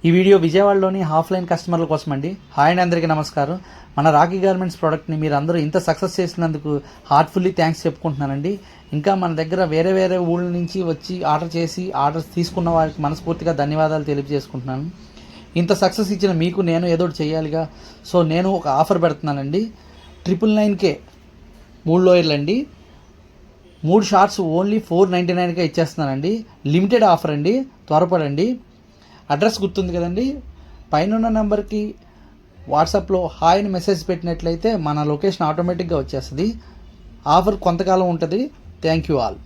ఈ వీడియో విజయవాడలోని ఆఫ్లైన్ కస్టమర్ల కోసం అండి. హాయ్ అండి, అందరికీ నమస్కారం. మన రాఖీ గార్మెంట్స్ ప్రోడక్ట్ని మీరు అందరూ ఇంత సక్సెస్ చేసినందుకు హార్ట్ఫుల్లీ థ్యాంక్స్ చెప్పుకుంటున్నానండి. ఇంకా మన దగ్గర వేరే ఊళ్ళ నుంచి వచ్చి ఆర్డర్స్ తీసుకున్న వారికి మనస్ఫూర్తిగా ధన్యవాదాలు తెలియజేసుకుంటున్నాను. ఇంత సక్సెస్ ఇచ్చిన మీకు నేను ఏదో ఒకటి చేయాలిగా. సో నేను ఒక ఆఫర్ పెడుతున్నానండి. 999K 3 లోయర్లు అండి, 3 షార్ట్స్ ఓన్లీ 499కే ఇచ్చేస్తున్నానండి. లిమిటెడ్ ఆఫర్ అండి, త్వరపడండి. అడ్రస్ గుర్తుంది కదండి, పైన నెంబర్కి వాట్సాప్లో హాయ్ అని మెసేజ్ పెట్టినట్లయితే మన లొకేషన్ ఆటోమేటిక్గా వచ్చేస్తుంది. ఆఫర్ కొంతకాలం ఉంటుంది. Thank you all.